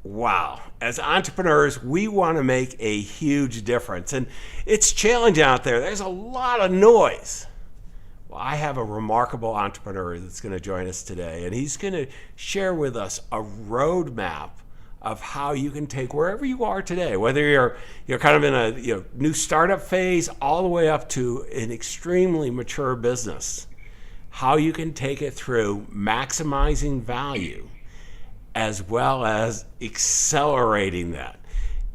Wow. As entrepreneurs, we want to make a huge difference. And it's challenging out there. There's a lot of noise. Well, I have a remarkable entrepreneur that's going to join us today, and he's going to share with us a roadmap of how you can take wherever you are today, whether you're kind of in a new startup phase all the way up to an extremely mature business, how you can take it through maximizing value as well as accelerating that.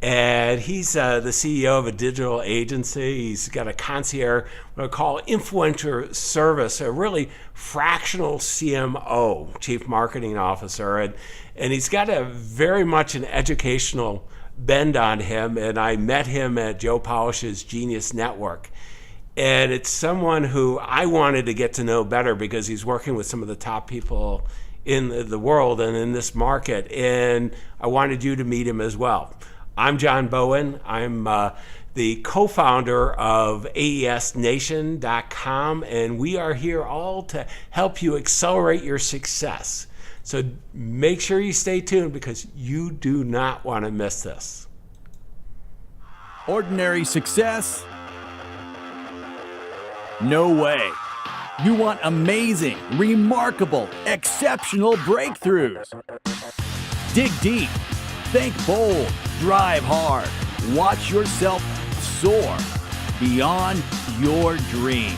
And he's the CEO of a digital agency. He's got a concierge, what I call influencer service, a really fractional CMO, Chief Marketing Officer. And he's got a very much an educational bend on him. And I met him at Joe Polish's Genius Network. And it's someone who I wanted to get to know better because he's working with some of the top people in the world and in this market. And I wanted you to meet him as well. I'm John Bowen. I'm the co-founder of AESNation.com, and we are here all to help you accelerate your success. So make sure you stay tuned because you do not want to miss this. Ordinary success? No way. You want amazing, remarkable, exceptional breakthroughs. Dig deep. Think bold, drive hard, watch yourself soar beyond your dreams.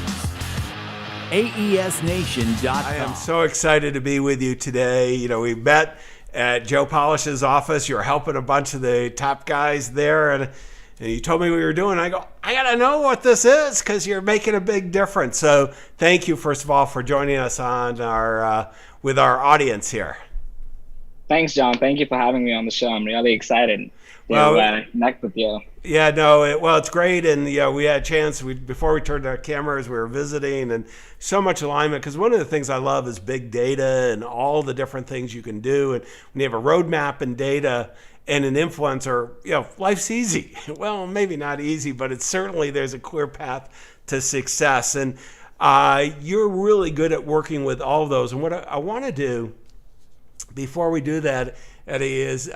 AESNation.com. I am so excited to be with you today. We met at Joe Polish's office. You're helping a bunch of the top guys there, and you told me what you were doing. I go, I got to know what this is because you're making a big difference. So thank you, first of all, for joining us on our with our audience here. Thanks, John. Thank you for having me on the show. I'm really excited to connect with you. Yeah, no, it's great. And we had a chance, before we turned our cameras, we were visiting and so much alignment. Because one of the things I love is big data and all the different things you can do. And when you have a roadmap and data and an influencer, life's easy. Well, maybe not easy, but it's certainly there's a clear path to success. And you're really good at working with all of those. And what I want to do before we do that, Eddie, is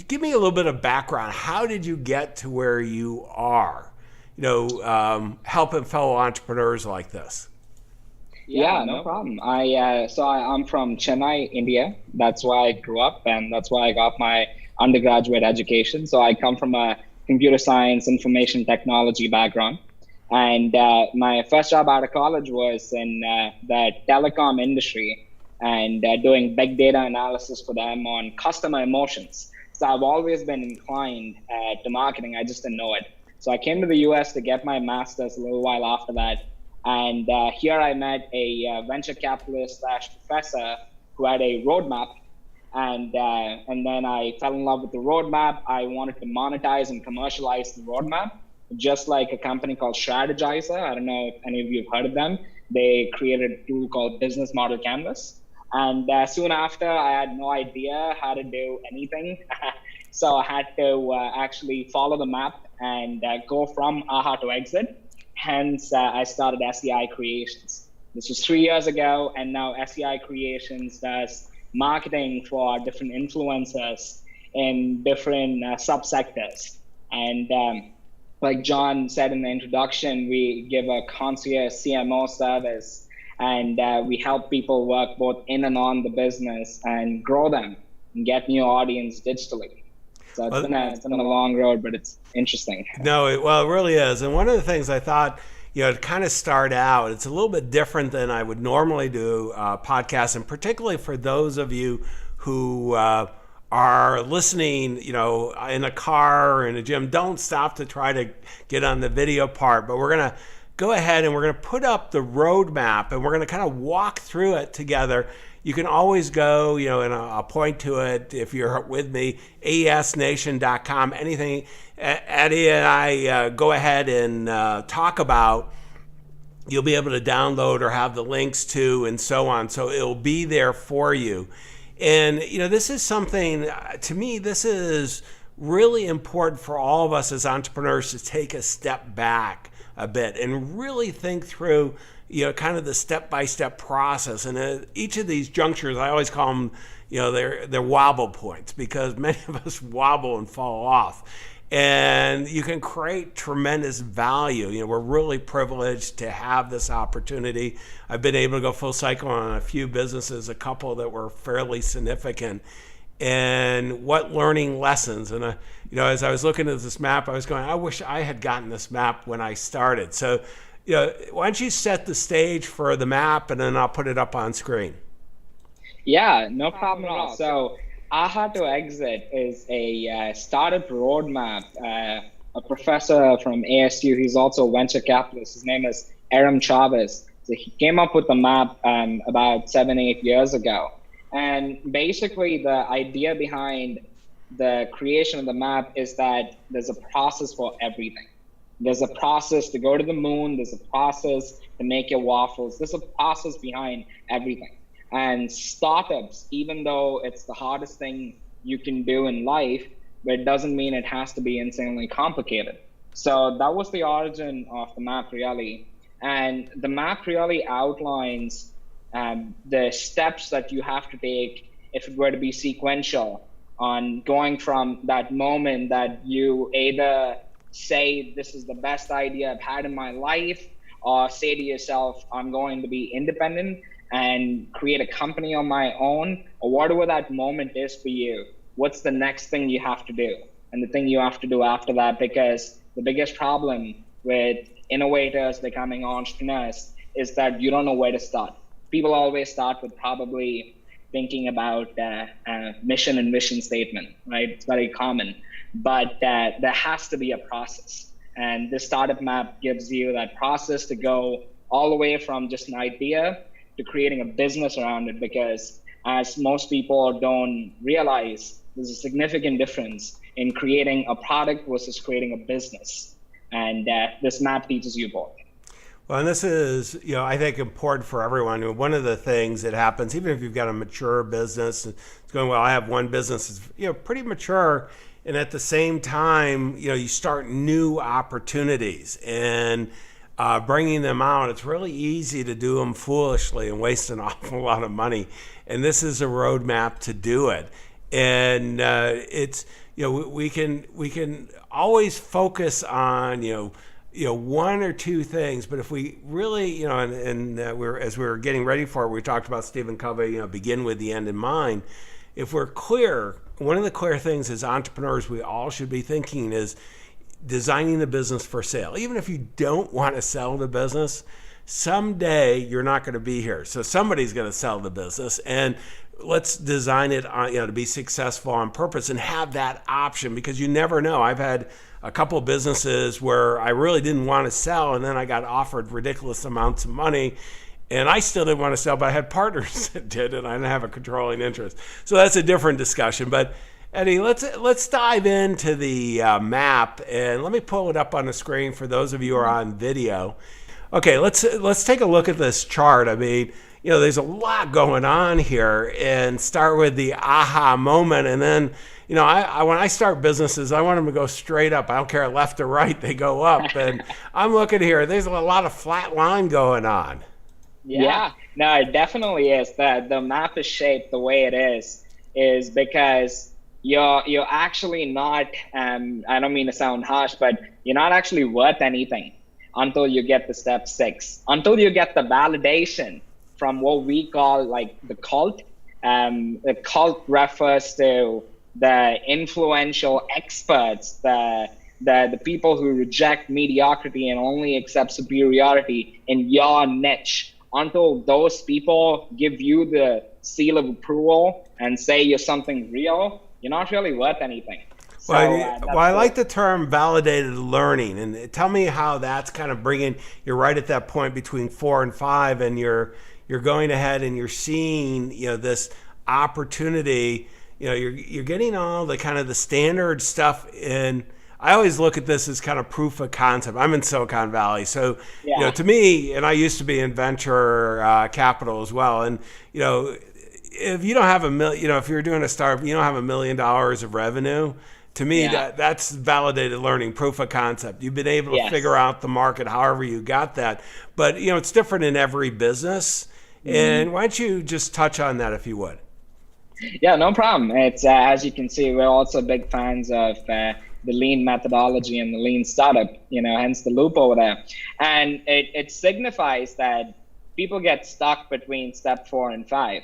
give me a little bit of background. How did you get to where you are? Helping fellow entrepreneurs like this. Yeah, no problem. I'm from Chennai, India. That's where I grew up, and that's where I got my undergraduate education. So I come from a computer science, information technology background. And my first job out of college was in the telecom industry, and doing big data analysis for them on customer emotions. So I've always been inclined to marketing. I just didn't know it. So I came to the US to get my master's a little while after that. And here I met a venture capitalist / professor who had a roadmap. And then I fell in love with the roadmap. I wanted to monetize and commercialize the roadmap, just like a company called Strategizer. I don't know if any of you have heard of them. They created a tool called Business Model Canvas. And soon after, I had no idea how to do anything. So I had to actually follow the map and go from AHA to exit. Hence, I started SCI Creations. This was 3 years ago, and now SCI Creations does marketing for different influencers in different subsectors. And like John said in the introduction, we give a concierge CMO service. And we help people work both in and on the business and grow them and get new audience digitally. So it's been a long road, but it's interesting. No, it really is. And one of the things I thought, to kind of start out, it's a little bit different than I would normally do podcasts, and particularly for those of you who are listening, in a car or in a gym, don't stop to try to get on the video part, but we're going to go ahead and we're going to put up the roadmap and we're going to kind of walk through it together. You can always go, and I'll point to it if you're with me, AESNation.com. Anything Eddie and I go ahead and talk about, you'll be able to download or have the links to and so on. So it'll be there for you. And, this is something, to me, this is really important for all of us as entrepreneurs to take a step back a bit and really think through, kind of the step-by-step process. And at each of these junctures, I always call them, they're wobble points, because many of us wobble and fall off. And you can create tremendous value. We're really privileged to have this opportunity. I've been able to go full cycle on a few businesses, a couple that were fairly significant. And what learning lessons. And, as I was looking at this map, I was going, I wish I had gotten this map when I started. So, why don't you set the stage for the map, and then I'll put it up on screen. Yeah, no problem at all. So Aha to Exit is a startup roadmap. A professor from ASU, he's also a venture capitalist. His name is Aram Chavez. So he came up with the map about 7-8 years ago. And basically the idea behind the creation of the map is that there's a process for everything. There's a process to go to the moon. There's a process to make your waffles. There's a process behind everything. And startups, even though it's the hardest thing you can do in life, but it doesn't mean it has to be insanely complicated. So that was the origin of the map, really. And the map really outlines the steps that you have to take if it were to be sequential on going from that moment that you either say, this is the best idea I've had in my life, or say to yourself, I'm going to be independent and create a company on my own, or whatever that moment is for you. What's the next thing you have to do? And the thing you have to do after that, because the biggest problem with innovators becoming entrepreneurs is that you don't know where to start. People always start with probably thinking about mission and vision statement, right? It's very common, but there has to be a process. And this startup map gives you that process to go all the way from just an idea to creating a business around it, because as most people don't realize, there's a significant difference in creating a product versus creating a business. And this map teaches you both. Well, and this is, I think important for everyone. One of the things that happens, even if you've got a mature business, it's going, well, I have one business, it's, pretty mature. And at the same time, you start new opportunities, and bringing them out, it's really easy to do them foolishly and waste an awful lot of money. And this is a roadmap to do it. And it's, we can always focus on, one or two things. But if we really, as we were getting ready for it, we talked about Stephen Covey, begin with the end in mind. If we're clear, one of the clear things as entrepreneurs we all should be thinking is designing the business for sale. Even if you don't want to sell the business, someday you're not going to be here. So somebody's going to sell the business, and let's design it on, to be successful on purpose and have that option, because you never know. I've had a couple of businesses where I really didn't want to sell, and then I got offered ridiculous amounts of money, and I still didn't want to sell, but I had partners that did, and I didn't have a controlling interest. So that's a different discussion. But Eddie, let's dive into the map, and let me pull it up on the screen for those of you who are on video. Okay, let's take a look at this chart. I mean, there's a lot going on here, and start with the aha moment, and then, when I start businesses, I want them to go straight up. I don't care left or right, they go up. And I'm looking here, there's a lot of flat line going on. Yeah, no, it definitely is. The map is shaped the way it is because you're actually not, I don't mean to sound harsh, but you're not actually worth anything until you get to step 6, until you get the validation from what we call like the cult. The cult refers to the influential experts, the people who reject mediocrity and only accept superiority in your niche. Until those people give you the seal of approval and say you're something real, you're not really worth anything. So, I like the term validated learning, and tell me how that's kind of bringing, you're right at that point between 4 and 5, and you're going ahead and you're seeing, this opportunity, you're getting all the kind of the standard stuff in. I always look at this as kind of proof of concept. I'm in Silicon Valley. So, to me, and I used to be in venture capital as well. And, if you don't have if you're doing a startup, you don't have $1 million of revenue, To me, Yeah. that's validated learning, proof of concept. You've been able to Yes. figure out the market however you got that. But, it's different in every business. And why don't you just touch on that if you would? Yeah, no problem. It's as you can see, we're also big fans of the lean methodology and the lean startup, hence the loop over there. And it signifies that people get stuck between step 4 and 5.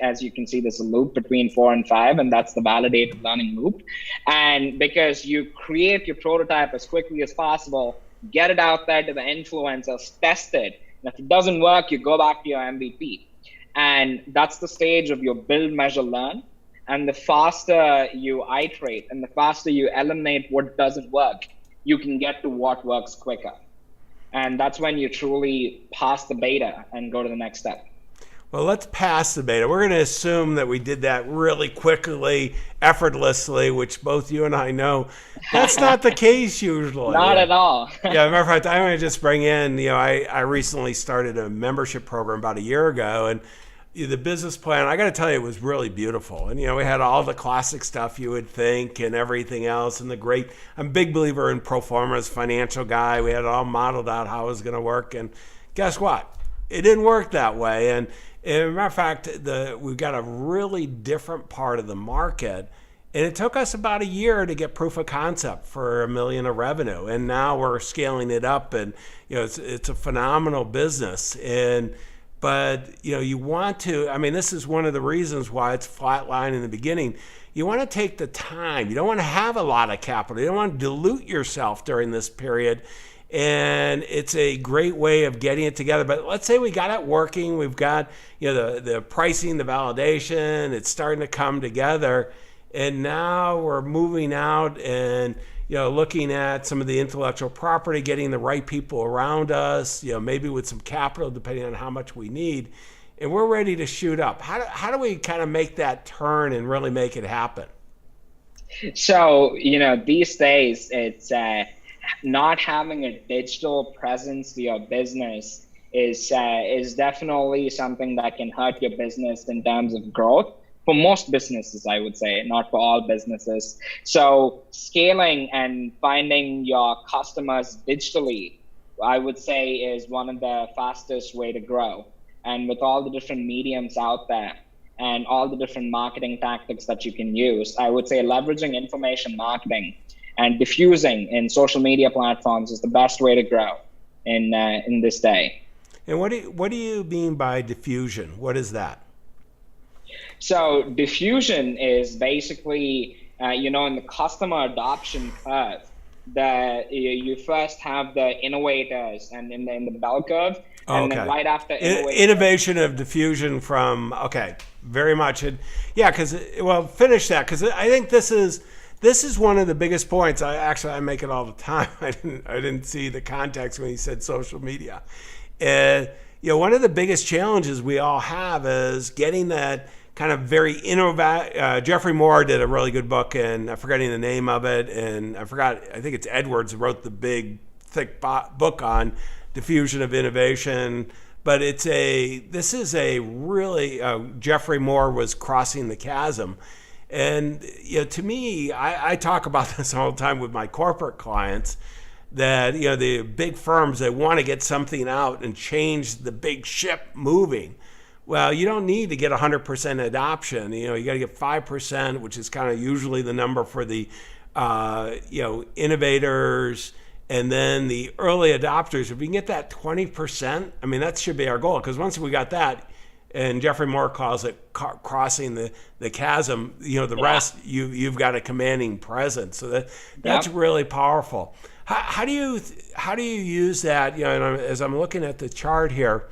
As you can see, there's a loop between 4 and 5, and that's the validated learning loop. And because you create your prototype as quickly as possible, get it out there to the influencers, test it. And if it doesn't work, you go back to your MVP. And that's the stage of your build, measure, learn. And the faster you iterate and the faster you eliminate what doesn't work, you can get to what works quicker. And that's when you truly pass the beta and go to the next step. Well, let's pass the beta. We're going to assume that we did that really quickly, effortlessly, which both you and I know that's not the case usually. Not at all. Yeah, matter of fact, I want to just bring in, I recently started a membership program about a year ago, and the business plan, I got to tell you, it was really beautiful. And, we had all the classic stuff you would think and everything else, and I'm a big believer in pro formas, financial guy. We had it all modeled out how it was going to work. And guess what? It didn't work that way. And as a matter of fact, we've got a really different part of the market. And it took us about a year to get proof of concept for $1 million of revenue. And now we're scaling it up, and, it's a phenomenal business. But you want to, this is one of the reasons why it's flatline in the beginning. You want to take the time. You don't want to have a lot of capital. You don't want to dilute yourself during this period. And it's a great way of getting it together. But let's say we got it working. We've got, the pricing, the validation. It's starting to come together. And now we're moving out and, looking at some of the intellectual property, getting the right people around us, maybe with some capital, depending on how much we need. And we're ready to shoot up. How do we kind of make that turn and really make it happen? So, these days, it's not having a digital presence to your business is definitely something that can hurt your business in terms of growth. For most businesses, I would say, not for all businesses. So scaling and finding your customers digitally, I would say, is one of the fastest way to grow. And with all the different mediums out there and all the different marketing tactics that you can use, I would say leveraging information marketing and diffusing in social media platforms is the best way to grow in this day. And what do you mean by diffusion? What is that? So diffusion is basically, in the customer adoption curve, you first have the innovators and in the bell curve, and then right after innovation of diffusion from, very much. Yeah, finish that, because I think this is one of the biggest points. I make it all the time. I didn't see the context when you said social media. One of the biggest challenges we all have is getting that kind of very innovative. Jeffrey Moore did a really good book, and I'm forgetting the name of it, and I think it's Edwards who wrote the big, thick book on diffusion of innovation. But this is a really, Jeffrey Moore was crossing the chasm. And to me, I talk about this all the time with my corporate clients, that the big firms, they want to get something out and change the big ship moving. Well, you don't need to get 100% adoption. You got to get 5%, which is kind of usually the number for the innovators, and then the early adopters. If we can get that 20%, that should be our goal. Because once we got that, and Jeffrey Moore calls it crossing the chasm, the rest, you've got a commanding presence. So that's really powerful. How do you use that? As I'm looking at the chart here,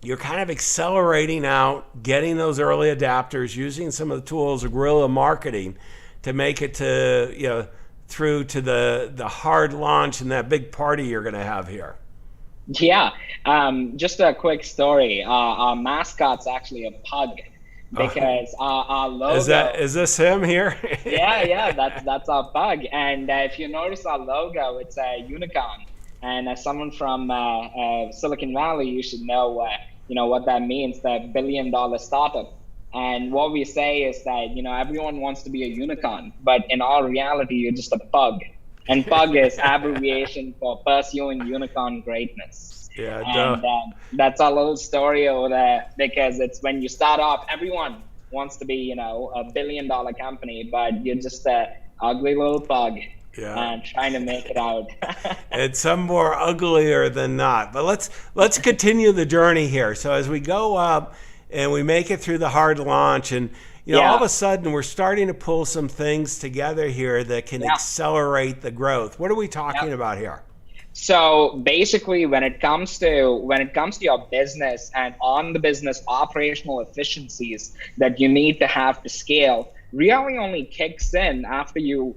you're kind of accelerating out, getting those early adapters, using some of the tools of guerrilla marketing to make it to through to the hard launch and that big party you're going to have here. Yeah, just a quick story. Our mascot's actually a pug, because our logo. Is this him here? yeah, that's our pug. And if you notice our logo, it's a unicorn. And as someone from Silicon Valley, you should know what that means, the $1 billion startup. And what we say is that, everyone wants to be a unicorn, but in all reality, you're just a pug. And pug is abbreviation for pursuing unicorn greatness. Yeah, And that's our little story over there, because it's when you start off, everyone wants to be, a $1 billion company, but you're just a ugly little pug. Yeah. And trying to make it out. And some more uglier than not. But let's continue the journey here. So as we go up and we make it through the hard launch, and all of a sudden we're starting to pull some things together here that can accelerate the growth. What are we talking about here? So basically, when it comes to your business and on the business operational efficiencies that you need to have to scale, really only kicks in after you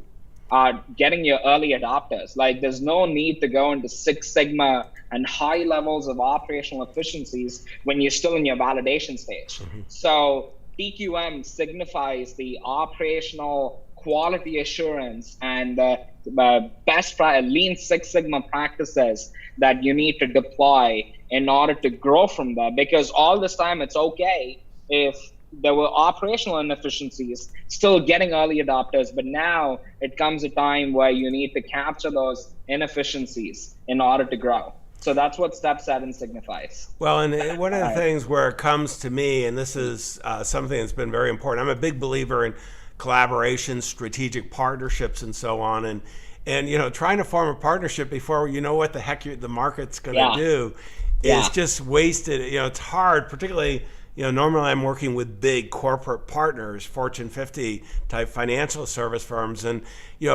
are getting your early adopters. Like, there's no need to go into Six Sigma and high levels of operational efficiencies when you're still in your validation stage. Mm-hmm. So PQM signifies the operational quality assurance and the best Lean Six Sigma practices that you need to deploy in order to grow from there. Because all this time, it's okay if there were operational inefficiencies, still getting early adopters, but now it comes a time where you need to capture those inefficiencies in order to grow. So that's what step 7 signifies. Well, and one of the things where it comes to me, and this is something that's been very important, I'm a big believer in collaboration, strategic partnerships, and so on. And trying to form a partnership before you know what the heck the market's going to do is just wasted. It's hard, particularly. Normally I'm working with big corporate partners, Fortune 50 type financial service firms, and,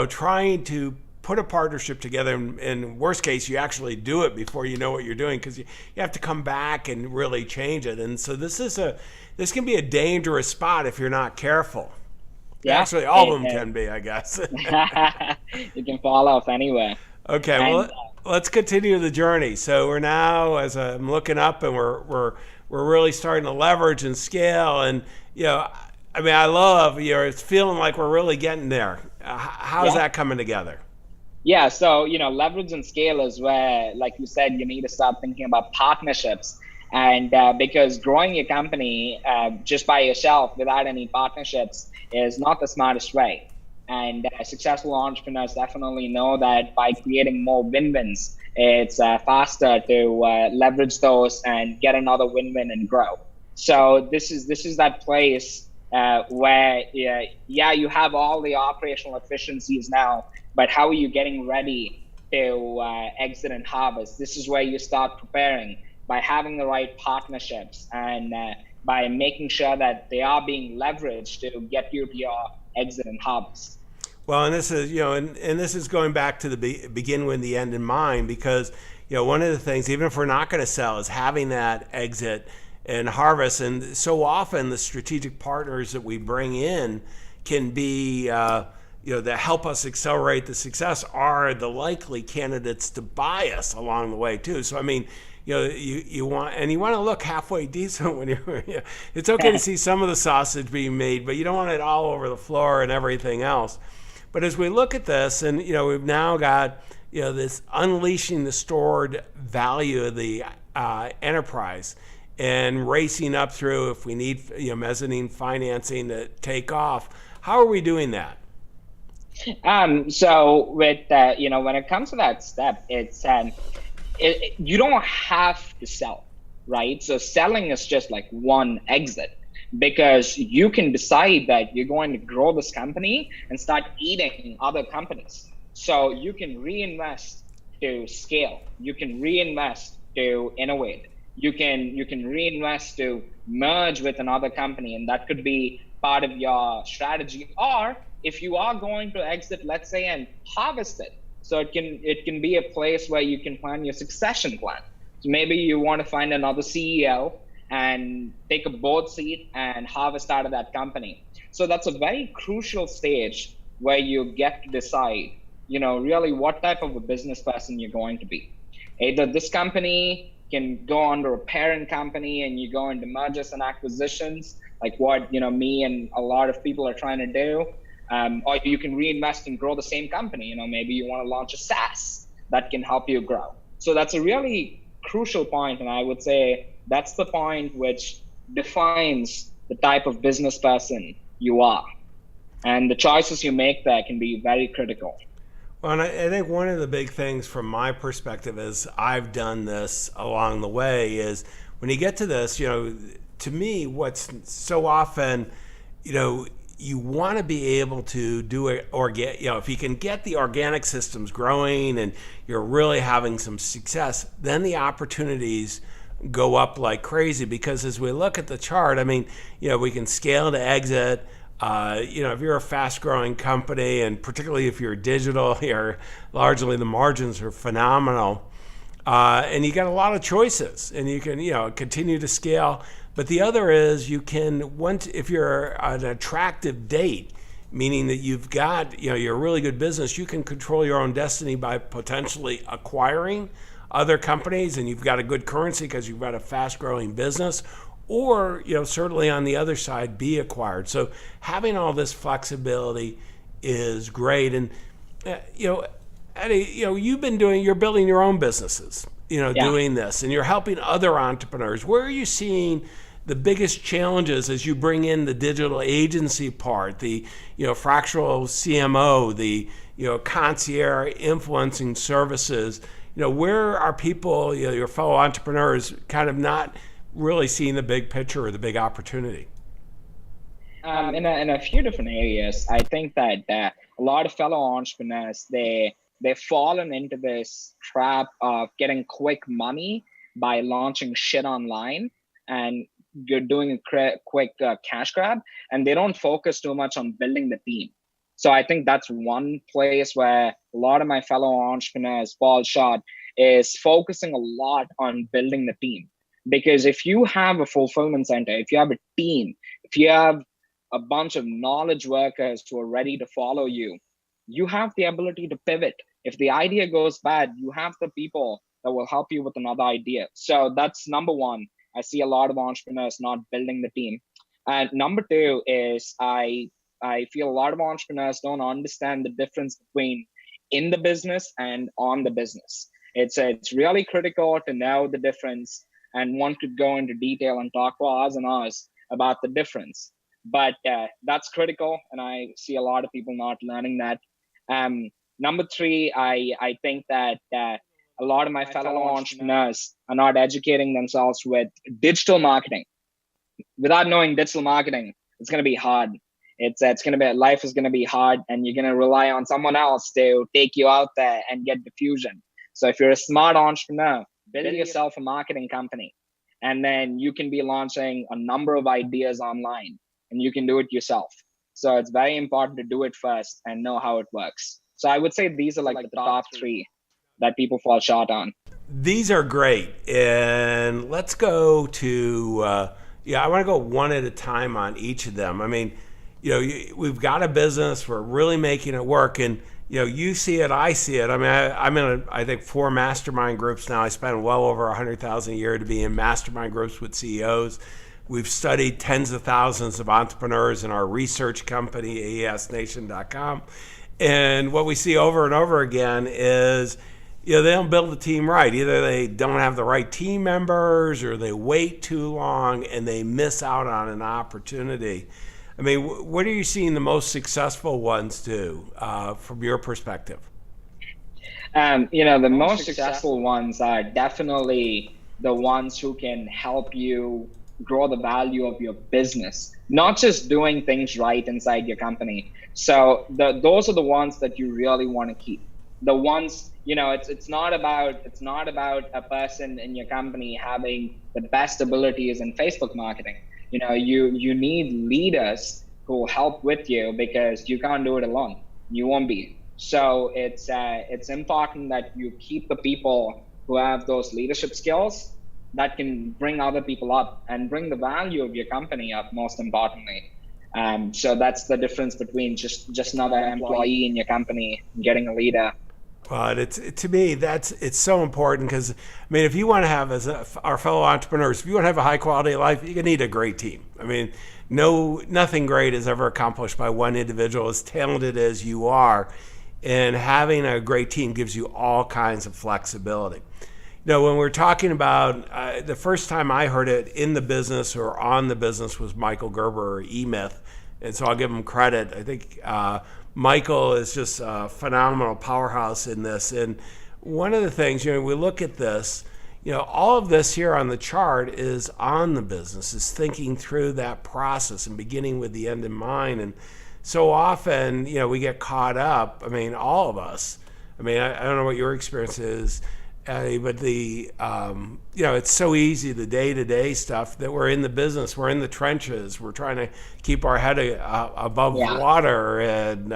trying to put a partnership together. In worst case, you actually do it before you know what you're doing, because you have to come back and really change it. And so this can be a dangerous spot if you're not careful. Yeah, actually, all of them can be, I guess. You can fall off anywhere. Okay, well, let's continue the journey. So we're now, as I'm looking up, and we're really starting to leverage and scale. And, I love, it's feeling like we're really getting there. How's that coming together? Yeah, so, leverage and scale is where, like you said, you need to start thinking about partnerships. And because growing your company just by yourself without any partnerships is not the smartest way. And successful entrepreneurs definitely know that by creating more win-wins, it's faster to leverage those and get another win-win and grow. So this is that place where you have all the operational efficiencies now, but how are you getting ready to exit and harvest? This is where you start preparing by having the right partnerships and by making sure that they are being leveraged to get you to your exit and harvest. Well, and this is, and this is going back to the begin with the end in mind, because, one of the things, even if we're not going to sell, is having that exit and harvest. And so often the strategic partners that we bring in can be, that help us accelerate the success are the likely candidates to buy us along the way too. So, you want to look halfway decent when you're, it's okay to see some of the sausage being made, but you don't want it all over the floor and everything else. But as we look at this, and we've now got this unleashing the stored value of the enterprise and racing up through, if we need mezzanine financing to take off. How are we doing that? So with when it comes to that step, it's you don't have to sell, right? So selling is just like one exit, because you can decide that you're going to grow this company and start eating other companies. So you can reinvest to scale. You can reinvest to innovate. You can reinvest to merge with another company, and that could be part of your strategy. Or if you are going to exit, let's say, and harvest it, so it can be a place where you can plan your succession plan. So maybe you want to find another CEO and take a board seat and harvest out of that company. So that's a very crucial stage where you get to decide, really what type of a business person you're going to be. Either this company can go under a parent company and you go into mergers and acquisitions, like what me and a lot of people are trying to do. Or you can reinvest and grow the same company. Maybe you want to launch a SaaS that can help you grow. So that's a really crucial point, and I would say that's the point which defines the type of business person you are. And the choices you make there can be very critical. Well, and I think one of the big things from my perspective is I've done this along the way is when you get to this, to me, what's so often, you want to be able to do it if you can get the organic systems growing and you're really having some success, then the opportunities go up like crazy, because as we look at the chart, we can scale to exit. If you're a fast growing company, and particularly if you're digital, largely the margins are phenomenal. And you got a lot of choices, and you can, continue to scale. But the other is you can, if you're an attractive date, meaning that you've got, you're a really good business, you can control your own destiny by potentially acquiring other companies, and you've got a good currency because you've got a fast growing business, or, certainly on the other side, be acquired. So having all this flexibility is great. And, Eddie, you're building your own businesses, doing this, and you're helping other entrepreneurs. Where are you seeing the biggest challenges as you bring in the digital agency part, the, fractional CMO, the, concierge influencing services? Where are people, your fellow entrepreneurs, kind of not really seeing the big picture or the big opportunity? In a few different areas, I think that a lot of fellow entrepreneurs, they've fallen into this trap of getting quick money by launching shit online, and you're doing a quick cash grab, and they don't focus too much on building the team. So I think that's one place where a lot of my fellow entrepreneurs fall short, is focusing a lot on building the team. Because if you have a fulfillment center, if you have a team, if you have a bunch of knowledge workers who are ready to follow you, you have the ability to pivot. If the idea goes bad, you have the people that will help you with another idea. So that's number one. I see a lot of entrepreneurs not building the team. And number two is I feel a lot of entrepreneurs don't understand the difference between in the business and on the business. It's really critical to know the difference. And one could go into detail and talk for hours and hours about the difference. But that's critical, and I see a lot of people not learning that. Number three, I think that a lot of my fellow entrepreneurs are not educating themselves with digital marketing. Without knowing digital marketing, it's going to be hard. Life is going to be hard, and you're going to rely on someone else to take you out there and get diffusion. So if you're a smart entrepreneur, build yourself a marketing company, and then you can be launching a number of ideas online, and you can do it yourself. So it's very important to do it first and know how it works. So I would say these are like the top three that people fall short on. These are great. And let's go to, I want to go one at a time on each of them. We've got a business, we're really making it work, and you see it, I see it. I'm in, I think, 4 mastermind groups now. I spend well over $100,000 a year to be in mastermind groups with CEOs. We've studied tens of thousands of entrepreneurs in our research company, aesnation.com. And what we see over and over again is, they don't build the team right. Either they don't have the right team members, or they wait too long and they miss out on an opportunity. What are you seeing the most successful ones do from your perspective? The most successful ones are definitely the ones who can help you grow the value of your business, not just doing things right inside your company. So those are the ones that you really want to keep. The ones, it's not about a person in your company having the best abilities in Facebook marketing. You need leaders who will help with you, because you can't do it alone. You won't be. So it's important that you keep the people who have those leadership skills that can bring other people up and bring the value of your company up, most importantly. So that's the difference between just another employee in your company and getting a leader. But to me, it's so important, because if you want to have, as our fellow entrepreneurs, if you want to have a high quality of life, you need a great team. Nothing great is ever accomplished by one individual, as talented as you are, and having a great team gives you all kinds of flexibility. when we're talking about the first time I heard it in the business or on the business was Michael Gerber or E-Myth. And so I'll give him credit. I think Michael is just a phenomenal powerhouse in this. And one of the things, we look at this, all of this here on the chart is on the business, is thinking through that process and beginning with the end in mind. And so often, we get caught up. I mean, all of us. I mean, I don't know what your experience is, but it's so easy, the day-to-day stuff, that we're in the business, we're in the trenches, we're trying to keep our head above water, and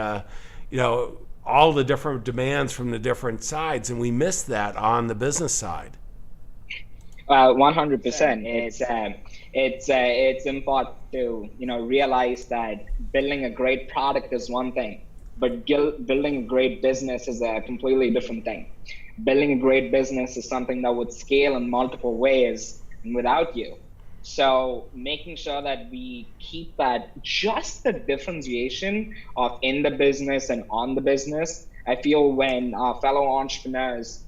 all the different demands from the different sides, and we miss that on the business side. 100%. It's important to realize that building a great product is one thing, but building a great business is a completely different thing. Building a great business is something that would scale in multiple ways and without you. So making sure that we keep that, just the differentiation of in the business and on the business. I feel when our fellow entrepreneurs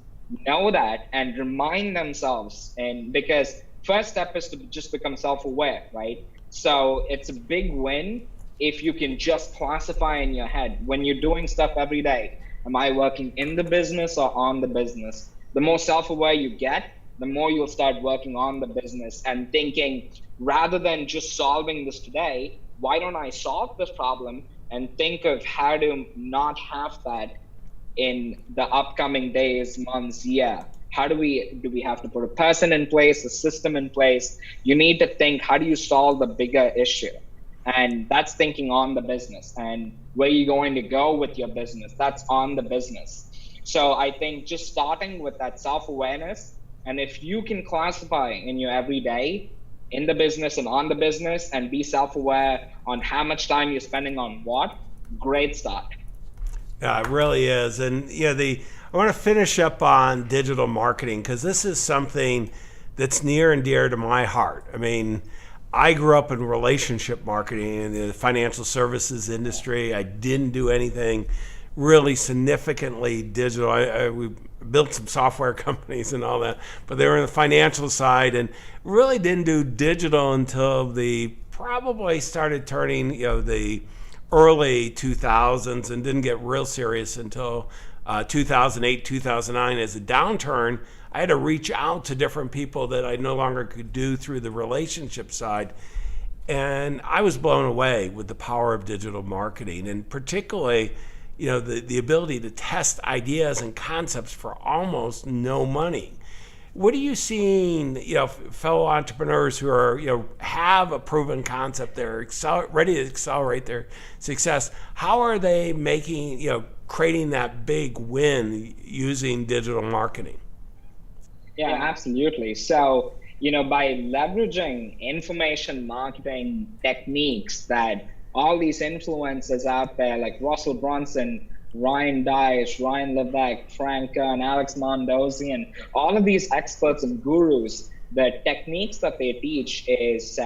know that and remind themselves, and because first step is to just become self-aware, right? So it's a big win if you can just classify in your head when you're doing stuff every day. Am I working in the business or on the business? The more self-aware you get, the more you'll start working on the business and thinking, rather than just solving this today, why don't I solve this problem and think of how to not have that in the upcoming days, months, year? How do we have to put a person in place, a system in place? You need to think, how do you solve the bigger issue? And that's thinking on the business. And where you're going to go with your business, that's on the business. So I think just starting with that self-awareness, and if you can classify in your everyday, in the business and on the business, and be self-aware on how much time you're spending on what, great start. Yeah, it really is. And I want to finish up on digital marketing, because this is something that's near and dear to my heart. I mean, I grew up in relationship marketing in the financial services industry. I didn't do anything really significantly digital. We built some software companies and all that, but they were in the financial side, and really didn't do digital until probably started turning, the early 2000s, and didn't get real serious until 2008, 2009. As a downturn, I had to reach out to different people that I no longer could do through the relationship side. And I was blown away with the power of digital marketing, and particularly, the ability to test ideas and concepts for almost no money. What are you seeing, fellow entrepreneurs who are, have a proven concept, they're ready to accelerate their success? How are they making, creating that big win using digital marketing? Yeah, absolutely. So, by leveraging information marketing techniques that all these influencers out there like Russell Brunson, Ryan Dice, Ryan Levesque, Frank Kern, Alex Mondozzi, and all of these experts and gurus, the techniques that they teach is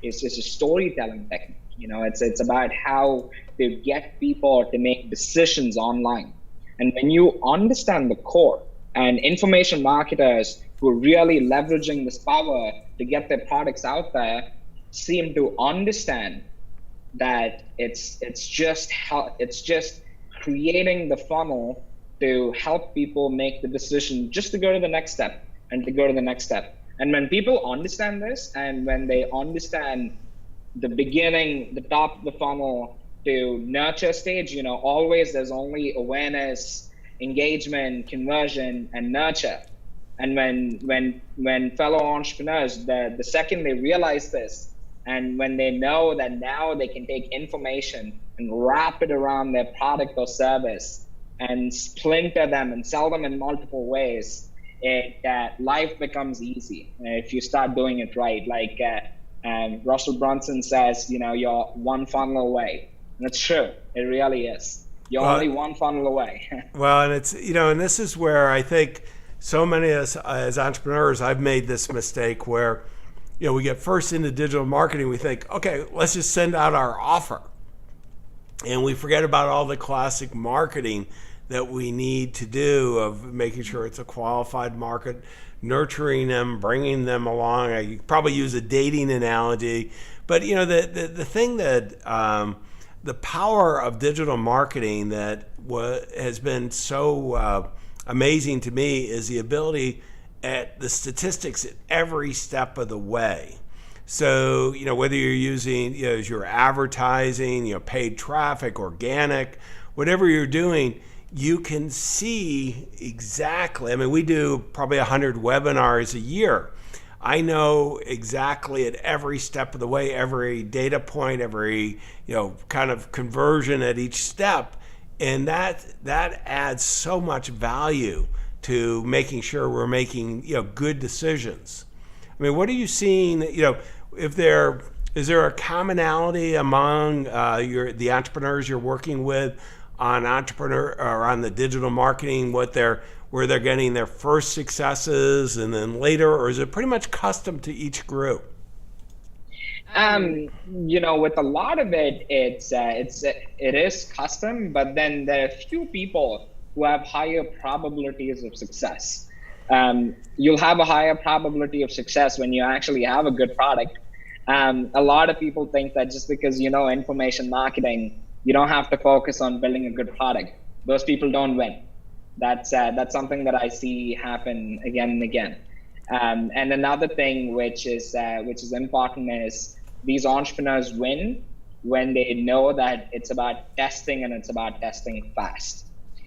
just a storytelling technique. It's about how to get people to make decisions online. And when you understand the core, and information marketers who are really leveraging this power to get their products out there seem to understand that it's just creating the funnel to help people make the decision just to go to the next step and to go to the next step. And when people understand this, and when they understand the beginning, the top of the funnel to nurture stage, always there's only awareness, engagement, conversion, and nurture. And when fellow entrepreneurs, the second they realize this, and when they know that now they can take information and wrap it around their product or service and splinter them and sell them in multiple ways, life becomes easy if you start doing it right. Like Russell Brunson says, you're one funnel away. And it's true. It really is. You're only one funnel away. Well, and it's, and this is where I think so many of us as entrepreneurs, I've made this mistake where, we get first into digital marketing. We think, okay, let's just send out our offer. And we forget about all the classic marketing that we need to do of making sure it's a qualified market, nurturing them, bringing them along. I could probably use a dating analogy, but the thing that the power of digital marketing that has been so amazing to me is the ability at the statistics at every step of the way. So, whether you're using, your advertising, paid traffic, organic, whatever you're doing, you can see exactly. I mean, we do probably 100 webinars a year. I know exactly at every step of the way, every data point, every, kind of conversion at each step. And that adds so much value to making sure we're making, good decisions. I mean, what are you seeing, is there a commonality among the entrepreneurs you're working with on on the digital marketing, where they're getting their first successes and then later, or is it pretty much custom to each group? With a lot of it, it is custom, but then there are few people who have higher probabilities of success. You'll have a higher probability of success when you actually have a good product. A lot of people think that just because you know information marketing, you don't have to focus on building a good product. Those people don't win. That's something that I see happen again and again. And another thing which is important is these entrepreneurs win when they know that it's about testing, and it's about testing fast.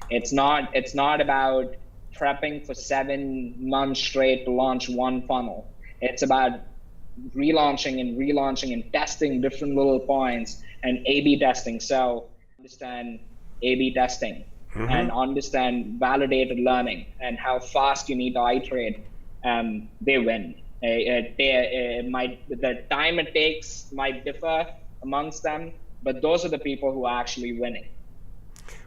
It's not about prepping for 7 months straight to launch one funnel. It's about relaunching and testing different little points and A/B testing. So understand A/B testing and understand validated learning and how fast you need to iterate. They win. The time it takes might differ amongst them, but those are the people who are actually winning.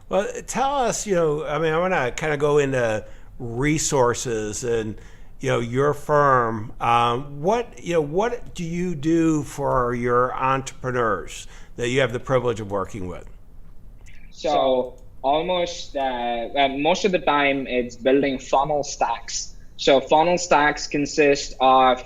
Well, tell us, I want to kind of go into resources and, your firm. What do you do for your entrepreneurs that you have the privilege of working with? So almost most of the time it's building funnel stacks. So funnel stacks consist of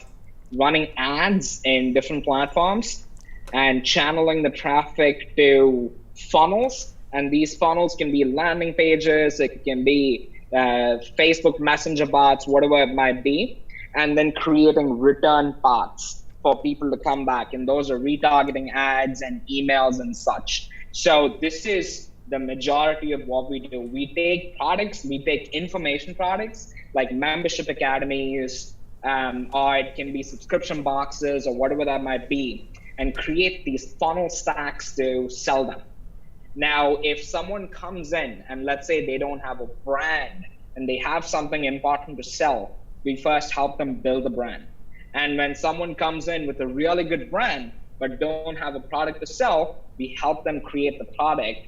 running ads in different platforms and channeling the traffic to funnels. And these funnels can be landing pages, it can be Facebook Messenger bots, whatever it might be, and then creating return paths for people to come back. And those are retargeting ads and emails and such. So this is the majority of what we do. We take information products like membership academies, or it can be subscription boxes or whatever that might be, and create these funnel stacks to sell them. Now, if someone comes in and let's say they don't have a brand and they have something important to sell, we first help them build a brand. And when someone comes in with a really good brand but don't have a product to sell, we help them create the product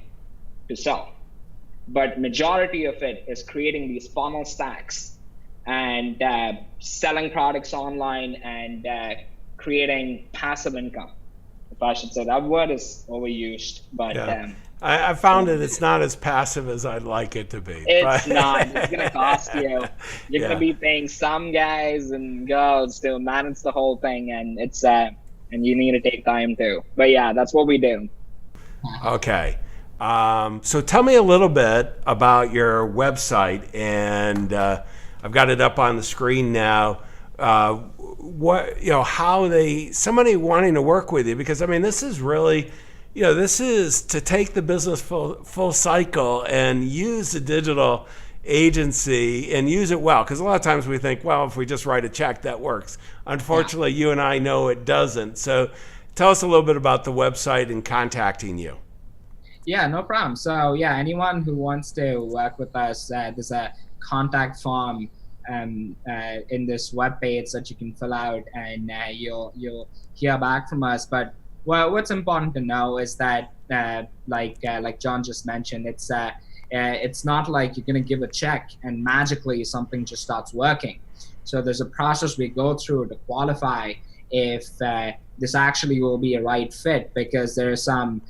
to sell. But majority of it is creating these funnel stacks and selling products online and creating passive income, if I should say. That word is overused, but I found it's not as passive as I'd like it to be. It's not. It's going to cost you. You're going to be paying some guys and girls to manage the whole thing, and it's and you need to take time too. But yeah, that's what we do. Okay. So tell me a little bit about your website, and I've got it up on the screen now. Somebody wanting to work with you, because this is really, this is to take the business full cycle and use the digital agency and use it well. Because a lot of times we think, well, if we just write a check, that works. Unfortunately, you and I know it doesn't. So tell us a little bit about the website and contacting you. Yeah, no problem. So yeah, anyone who wants to work with us, there's a contact form in this web page that you can fill out, and you'll hear back from us. But what's important to know is that like John just mentioned, it's not like you're going to give a check and magically something just starts working. So there's a process we go through to qualify if this actually will be a right fit, because there are some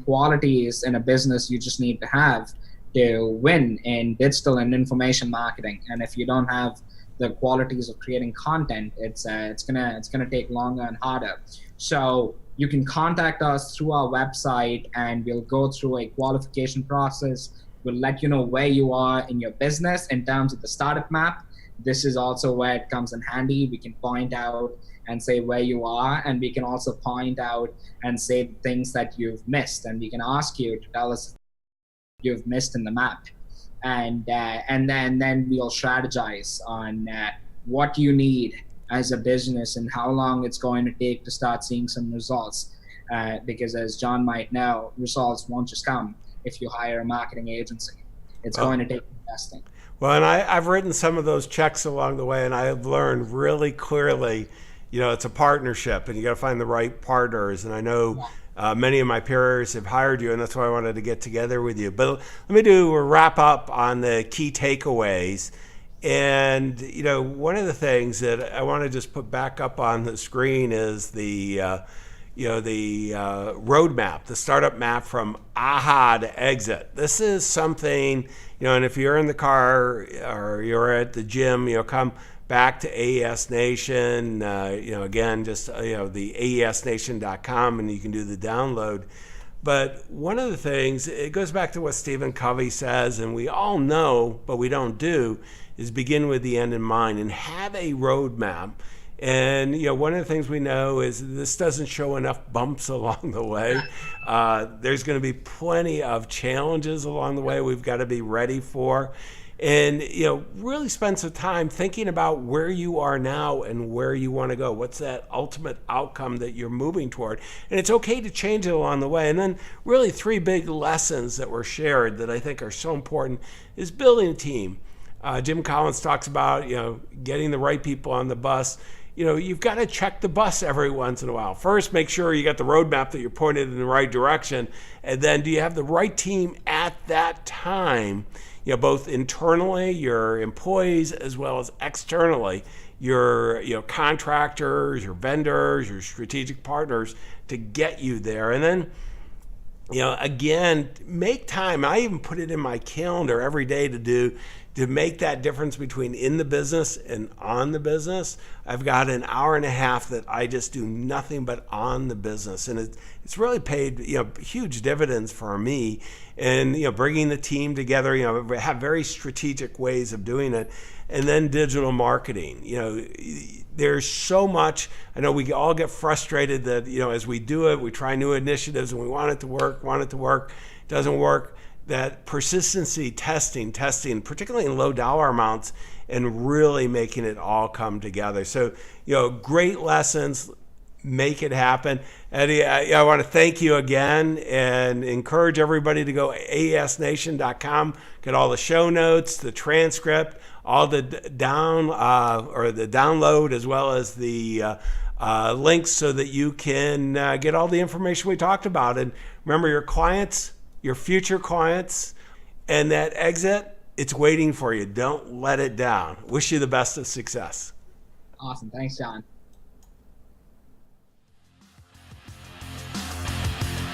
qualities in a business you just need to have to win in digital and information marketing. And if you don't have the qualities of creating content, it's gonna take longer and harder. So you can contact us through our website, and we'll go through a qualification process. We'll let you know where you are in your business in terms of the startup map. This is also where it comes in handy. We can point out and say where you are, and we can also point out and say things that you've missed, and we can ask you to tell us you've missed in the map, and then we'll strategize on what you need as a business and how long it's going to take to start seeing some results, because as John might know, results won't just come if you hire a marketing agency. It's going to take investing. Well, and I've written some of those checks along the way, and I've learned really clearly, it's a partnership, and you got to find the right partners. And I know many of my peers have hired you, and that's why I wanted to get together with you. But let me do a wrap up on the key takeaways. And one of the things that I want to just put back up on the screen is the roadmap, the startup map from aha to exit. This is something, and if you're in the car or you're at the gym, come back to AES Nation, again, just, the aesnation.com, and you can do the download. But one of the things, it goes back to what Stephen Covey says, and we all know, but we don't do, is begin with the end in mind and have a roadmap. And one of the things we know is this doesn't show enough bumps along the way. There's going to be plenty of challenges along the way we've got to be ready for. And really spend some time thinking about where you are now and where you want to go. What's that ultimate outcome that you're moving toward? And it's okay to change it along the way. And then really 3 big lessons that were shared that I think are so important is building a team. Jim Collins talks about getting the right people on the bus. You've got to check the bus every once in a while. First, make sure you got the roadmap that you're pointed in the right direction. And then do you have the right team at that time? Both internally, your employees, as well as externally, your contractors, your vendors, your strategic partners to get you there. And then, again, make time. I even put it in my calendar every day to make that difference between in the business and on the business. I've got an hour and a half that I just do nothing but on the business. And it's really paid, huge dividends for me. And, bringing the team together, have very strategic ways of doing it. And then digital marketing, there's so much. I know we all get frustrated that, as we do it, we try new initiatives and we want it to work, it doesn't work. That persistency, testing, particularly in low dollar amounts, and really making it all come together. So, great lessons, make it happen. Eddie, I want to thank you again and encourage everybody to go aesnation.com, get all the show notes, the transcript, all the download, as well as the links so that you can get all the information we talked about. And remember, your clients, your future clients, and that exit, it's waiting for you. Don't let it down. Wish you the best of success. Awesome. Thanks, John.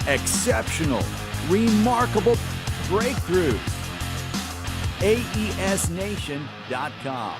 Exceptional, remarkable breakthroughs. aesnation.com